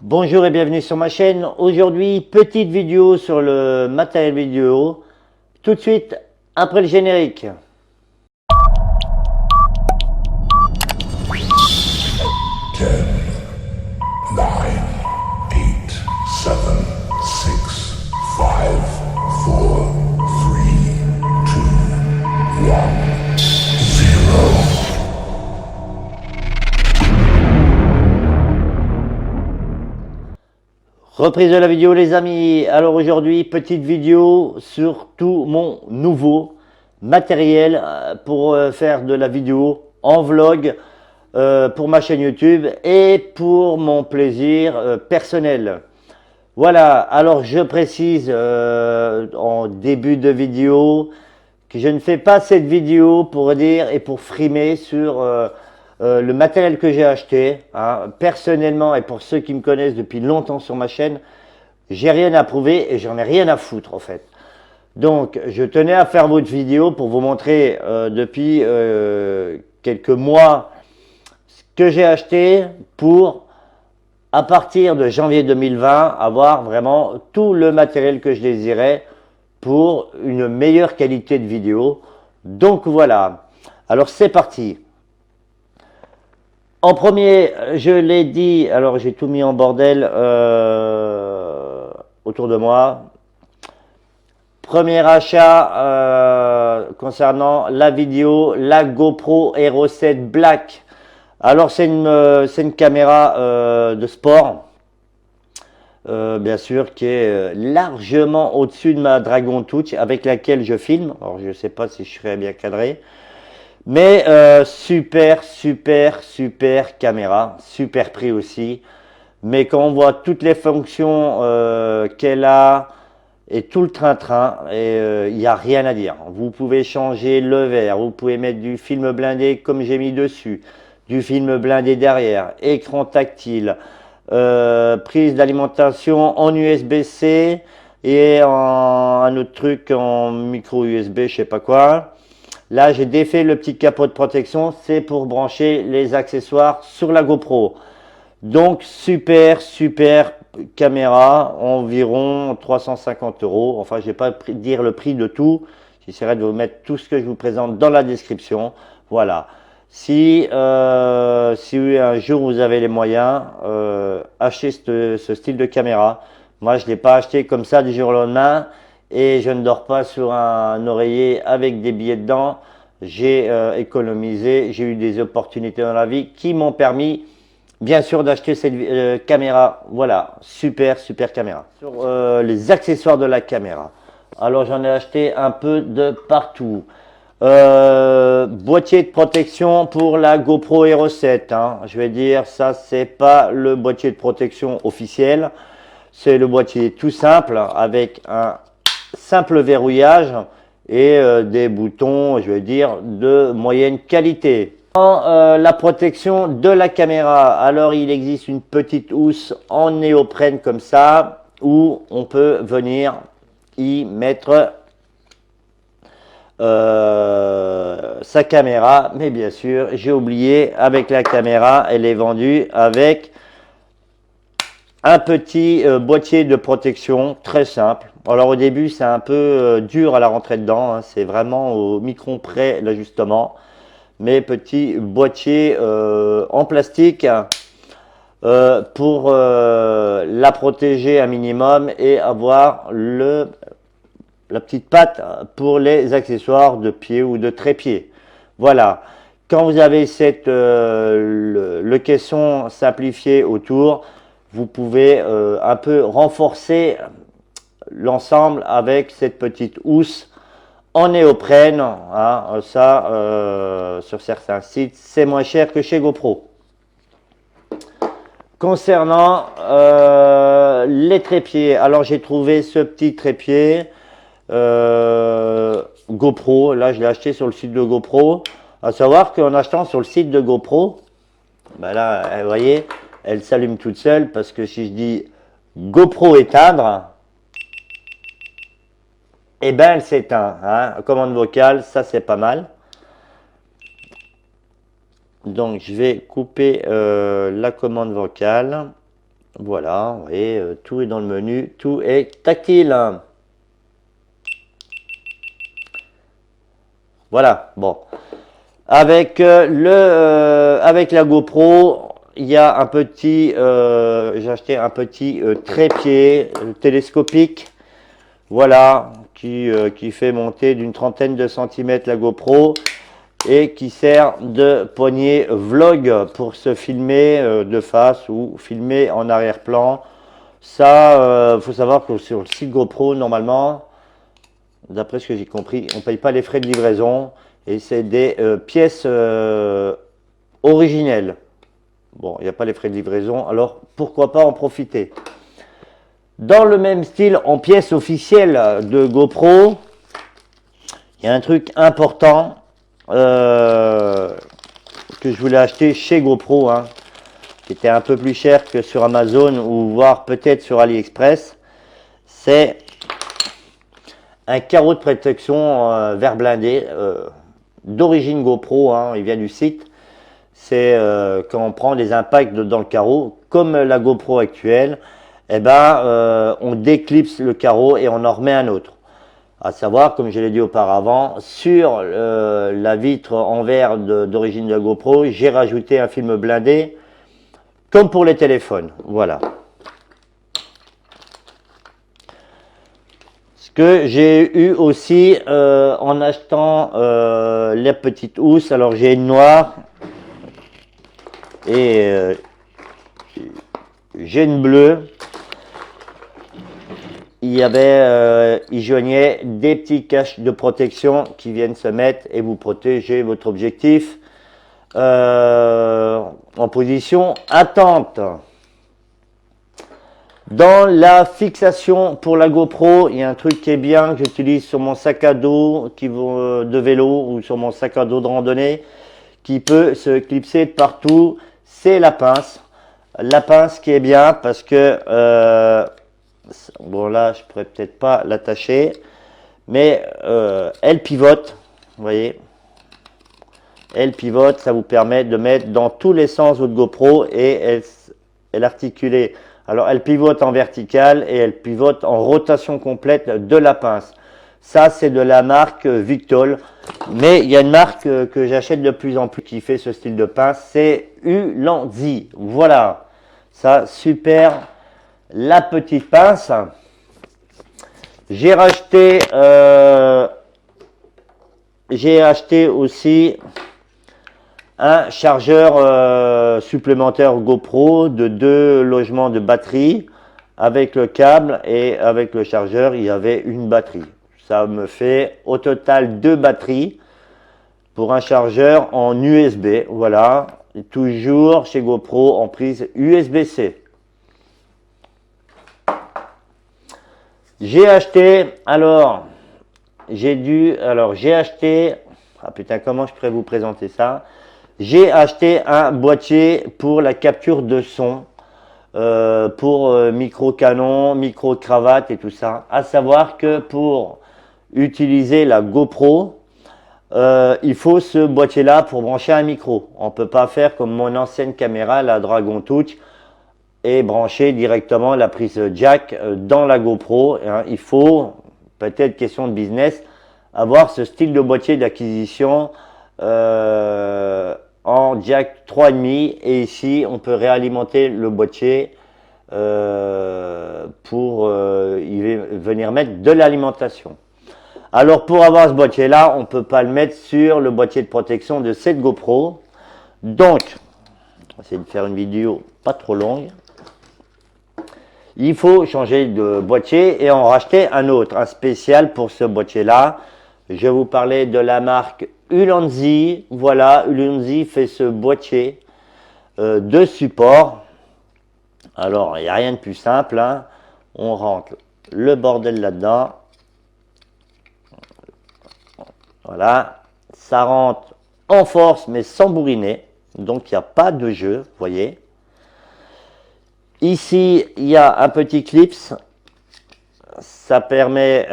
Bonjour et bienvenue sur ma chaîne. Aujourd'hui, petite vidéo sur le matériel vidéo. Tout de suite après le générique. Ten, nine, eight, seven, six, five, four, three, two, one, zero. Reprise de la vidéo les amis. Alors aujourd'hui, petite vidéo sur tout mon nouveau matériel pour faire de la vidéo en vlog pour ma chaîne YouTube et pour mon plaisir personnel. Voilà, alors je précise en début de vidéo que je ne fais pas cette vidéo pour dire et pour frimer sur le matériel que j'ai acheté. Hein. Personnellement, et pour ceux qui me connaissent depuis longtemps sur ma chaîne, j'ai rien à prouver et j'en ai rien à foutre en fait. Donc, je tenais à faire votre vidéo pour vous montrer depuis quelques mois ce que j'ai acheté pour, à partir de janvier 2020, avoir vraiment tout le matériel que je désirais pour une meilleure qualité de vidéo. Donc voilà, alors c'est parti. En premier, je l'ai dit, alors j'ai tout mis en bordel autour de moi. Premier achat concernant la vidéo, la GoPro Hero 7 Black. Alors c'est une caméra de sport. Bien sûr, qui est largement au-dessus de ma Dragon Touch avec laquelle je filme. Alors, je ne sais pas si je serai bien cadré. Mais super caméra. Super prix aussi. Mais quand on voit toutes les fonctions qu'elle a et tout le train-train, il n'y a rien à dire. Vous pouvez changer le verre. Vous pouvez mettre du film blindé comme j'ai mis dessus. Du film blindé derrière. Écran tactile. Prise d'alimentation en USB-C et un autre truc en micro USB, je sais pas quoi. Là, j'ai défait le petit capot de protection, c'est pour brancher les accessoires sur la GoPro. Donc, super caméra, environ 350 €. Enfin, je vais pas dire le prix de tout. J'essaierai de vous mettre tout ce que je vous présente dans la description. Voilà. Si un jour vous avez les moyens, achetez ce style de caméra. Moi, je ne l'ai pas acheté comme ça du jour au lendemain et je ne dors pas sur un oreiller avec des billets dedans. J'ai économisé, j'ai eu des opportunités dans la vie qui m'ont permis, bien sûr, d'acheter cette caméra. Voilà, super caméra. Sur les accessoires de la caméra. Alors, j'en ai acheté un peu de partout. Boîtier de protection pour la GoPro Hero 7. Hein. Je vais dire, ça, c'est pas le boîtier de protection officiel. C'est le boîtier tout simple avec un simple verrouillage et des boutons, je vais dire, de moyenne qualité. La protection de la caméra. Alors, il existe une petite housse en néoprène comme ça où on peut venir y mettre sa caméra, mais bien sûr j'ai oublié, avec la caméra elle est vendue avec un petit boîtier de protection très simple. Alors au début c'est un peu dur à la rentrée dedans, hein, c'est vraiment au micron près l'ajustement, mais petit boîtier en plastique pour la protéger un minimum et avoir la petite patte pour les accessoires de pied ou de trépied. Voilà. Quand vous avez le caisson simplifié autour, vous pouvez un peu renforcer l'ensemble avec cette petite housse en néoprène. Hein, ça, sur certains sites, c'est moins cher que chez GoPro. Concernant les trépieds, alors j'ai trouvé ce petit trépied. GoPro, là je l'ai acheté sur le site de GoPro. À savoir qu'en achetant sur le site de GoPro, ben là, vous voyez, elle s'allume toute seule parce que si je dis GoPro éteindre, et ben elle s'éteint. Hein. Commande vocale, ça c'est pas mal. Donc je vais couper la commande vocale. Voilà, vous voyez, tout est dans le menu, tout est tactile. Voilà, bon. Avec avec la GoPro, il y a un petit, j'ai acheté un petit trépied télescopique, voilà, qui fait monter d'une trentaine de centimètres la GoPro et qui sert de poignée vlog pour se filmer de face ou filmer en arrière-plan. Ça, faut savoir que sur le site GoPro, normalement, d'après ce que j'ai compris, on ne paye pas les frais de livraison et c'est des pièces originelles. Bon, il n'y a pas les frais de livraison, alors pourquoi pas en profiter. Dans le même style, en pièces officielles de GoPro, il y a un truc important que je voulais acheter chez GoPro, hein, qui était un peu plus cher que sur Amazon ou voire peut-être sur AliExpress. C'est un carreau de protection verre blindé d'origine GoPro, hein, il vient du site. C'est quand on prend des impacts dans le carreau, comme la GoPro actuelle, eh ben, on déclipse le carreau et on en remet un autre. À savoir, comme je l'ai dit auparavant, sur la vitre en verre d'origine de la GoPro, j'ai rajouté un film blindé, comme pour les téléphones. Voilà. Ce que j'ai eu aussi en achetant les petites housses, alors j'ai une noire et j'ai une bleue. Il joignait des petits caches de protection qui viennent se mettre et vous protéger votre objectif en position attente. Dans la fixation pour la GoPro, il y a un truc qui est bien que j'utilise sur mon sac à dos de vélo ou sur mon sac à dos de randonnée qui peut se clipser de partout, c'est la pince. La pince qui est bien parce que bon là je pourrais peut-être pas l'attacher, mais elle pivote, vous voyez, elle pivote, ça vous permet de mettre dans tous les sens votre GoPro et elle articulée. Alors elle pivote en verticale et elle pivote en rotation complète de la pince. Ça c'est de la marque Victol, mais il y a une marque que j'achète de plus en plus qui fait ce style de pince, c'est Ulanzi. Voilà, ça super. La petite pince, j'ai acheté aussi un chargeur supplémentaire GoPro de 2 logements de batterie avec le câble et avec le chargeur il y avait une batterie. Ça me fait au total 2 batteries pour un chargeur en USB. Voilà, toujours chez GoPro en prise USB-C. J'ai acheté, j'ai acheté, ah putain, comment je pourrais vous présenter ça? J'ai acheté un boîtier pour la capture de son, pour micro-canon, micro-cravate et tout ça. À savoir que pour utiliser la GoPro, il faut ce boîtier-là pour brancher un micro. On ne peut pas faire comme mon ancienne caméra, la Dragon Touch, et brancher directement la prise jack dans la GoPro. Hein. Il faut, peut-être question de business, avoir ce style de boîtier d'acquisition en jack 3,5 et ici on peut réalimenter le boîtier pour y venir mettre de l'alimentation. Alors pour avoir ce boîtier là, on ne peut pas le mettre sur le boîtier de protection de cette GoPro. Donc, on va essayer de faire une vidéo pas trop longue. Il faut changer de boîtier et en racheter un autre, un spécial pour ce boîtier-là. Je vous parlais de la marque Ulanzi. Voilà, Ulanzi fait ce boîtier de support. Alors, il n'y a rien de plus simple, hein. On rentre le bordel là-dedans. Voilà, ça rentre en force mais sans bourriner. Donc, il n'y a pas de jeu, vous voyez. Ici, il y a un petit clips, ça permet,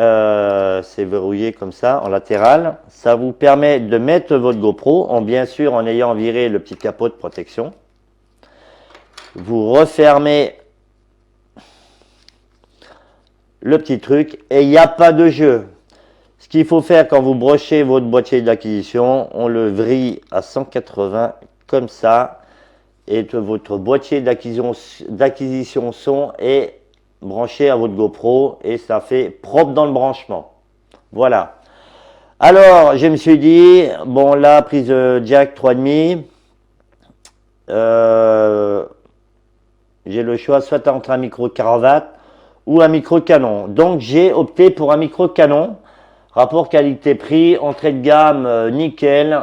c'est verrouillé comme ça, en latéral, ça vous permet de mettre votre GoPro, bien sûr en ayant viré le petit capot de protection. Vous refermez le petit truc, et il n'y a pas de jeu. Ce qu'il faut faire quand vous brochez votre boîtier d'acquisition, on le vrille à 180 comme ça, et votre boîtier d'acquisition son est branché à votre GoPro, et ça fait propre dans le branchement. Voilà. Alors, je me suis dit, bon là, prise jack 3,5, j'ai le choix soit entre un micro cravate ou un micro canon. Donc j'ai opté pour un micro canon. Rapport qualité-prix, entrée de gamme, nickel.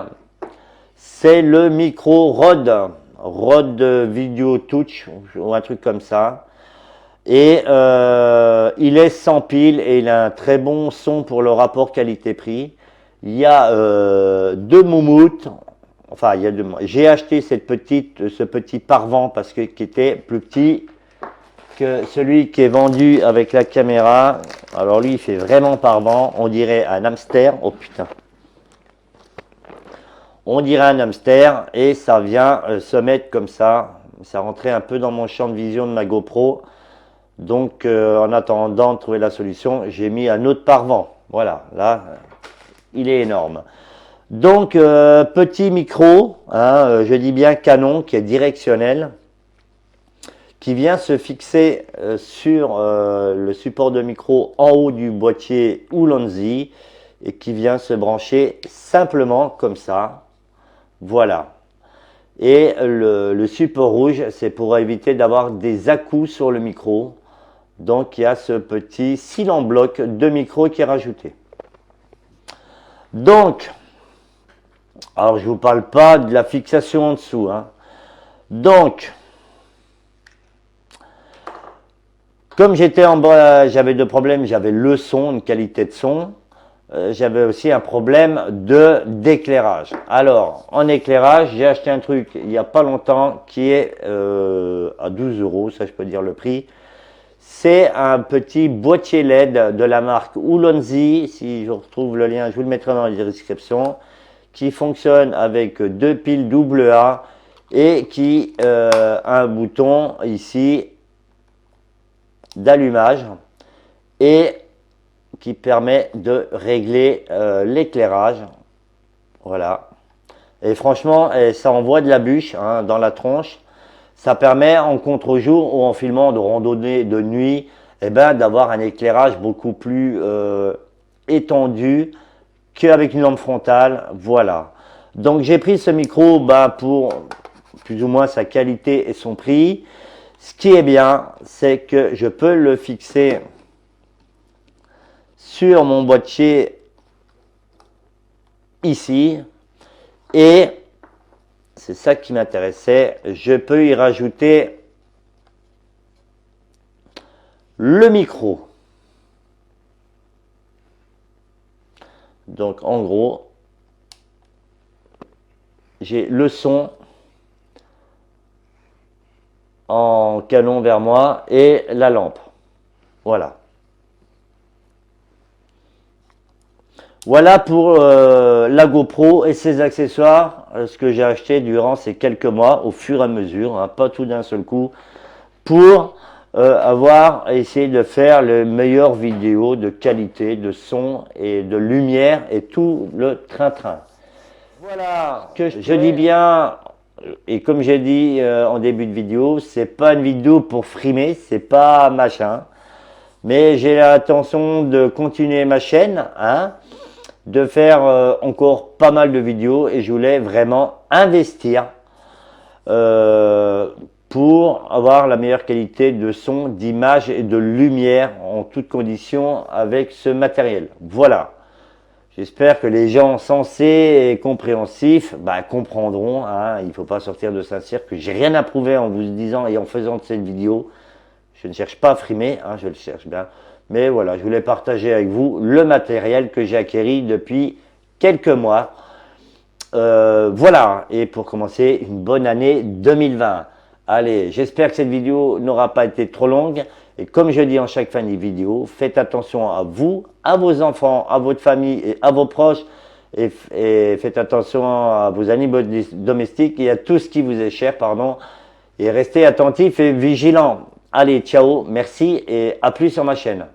C'est le micro Rode Video Touch ou un truc comme ça. Et il est sans pile et il a un très bon son pour le rapport qualité-prix. Il y a deux moumoutes. Enfin, il y a deux. J'ai acheté ce petit pare-vent parce que qui était plus petit que celui qui est vendu avec la caméra. Alors lui, il fait vraiment pare-vent. On dirait un hamster. Oh putain. On dirait un hamster et ça vient se mettre comme ça. Ça rentrait un peu dans mon champ de vision de ma GoPro. Donc, en attendant de trouver la solution, j'ai mis un autre pare-vent. Voilà, là, il est énorme. Donc, petit micro, hein, je dis bien canon, qui est directionnel, qui vient se fixer sur le support de micro en haut du boîtier Ulanzi et qui vient se brancher simplement comme ça. Voilà. Et le support rouge, c'est pour éviter d'avoir des à-coups sur le micro. Donc, il y a ce petit cil en bloc de micro qui est rajouté. Donc, alors je ne vous parle pas de la fixation en dessous. Hein. Donc, comme j'avais deux problèmes, j'avais le son, une qualité de son. J'avais aussi un problème d'éclairage. Alors, en éclairage, j'ai acheté un truc il n'y a pas longtemps qui est à 12 €, ça je peux dire le prix. C'est un petit boîtier LED de la marque Ulanzi. Si je retrouve le lien, je vous le mettrai dans la description. Qui fonctionne avec deux piles AA et qui a un bouton ici d'allumage et qui permet de régler l'éclairage. Voilà. Et franchement, ça envoie de la bûche hein, dans la tronche. Ça permet en contre-jour ou en filmant de randonnée de nuit, eh ben, d'avoir un éclairage beaucoup plus étendu qu'avec une lampe frontale. Voilà. Donc j'ai pris ce micro pour plus ou moins sa qualité et son prix. Ce qui est bien, c'est que je peux le fixer sur mon boîtier ici et c'est ça qui m'intéressait. Je peux y rajouter le micro. Donc en gros, j'ai le son en canon vers moi et la lampe. Voilà. Voilà pour la GoPro et ses accessoires, ce que j'ai acheté durant ces quelques mois, au fur et à mesure, hein, pas tout d'un seul coup, pour avoir essayé de faire les meilleures vidéos de qualité, de son et de lumière et tout le train-train. Voilà, que je dis bien, et comme j'ai dit en début de vidéo, c'est pas une vidéo pour frimer, c'est pas machin, mais j'ai l'intention de continuer ma chaîne, hein, de faire encore pas mal de vidéos et je voulais vraiment investir pour avoir la meilleure qualité de son, d'image et de lumière en toutes conditions avec ce matériel. Voilà. J'espère que les gens sensés et compréhensifs comprendront. Hein, il ne faut pas sortir de Saint-Cyr que j'ai rien à prouver en vous disant et en faisant cette vidéo. Je ne cherche pas à frimer, hein, je le cherche bien. Mais voilà, je voulais partager avec vous le matériel que j'ai acquis depuis quelques mois. Voilà, et pour commencer, une bonne année 2020. Allez, j'espère que cette vidéo n'aura pas été trop longue. Et comme je dis en chaque fin de vidéo, faites attention à vous, à vos enfants, à votre famille et à vos proches. Et faites attention à vos animaux domestiques et à tout ce qui vous est cher, pardon. Et restez attentifs et vigilants. Allez, ciao, merci et à plus sur ma chaîne.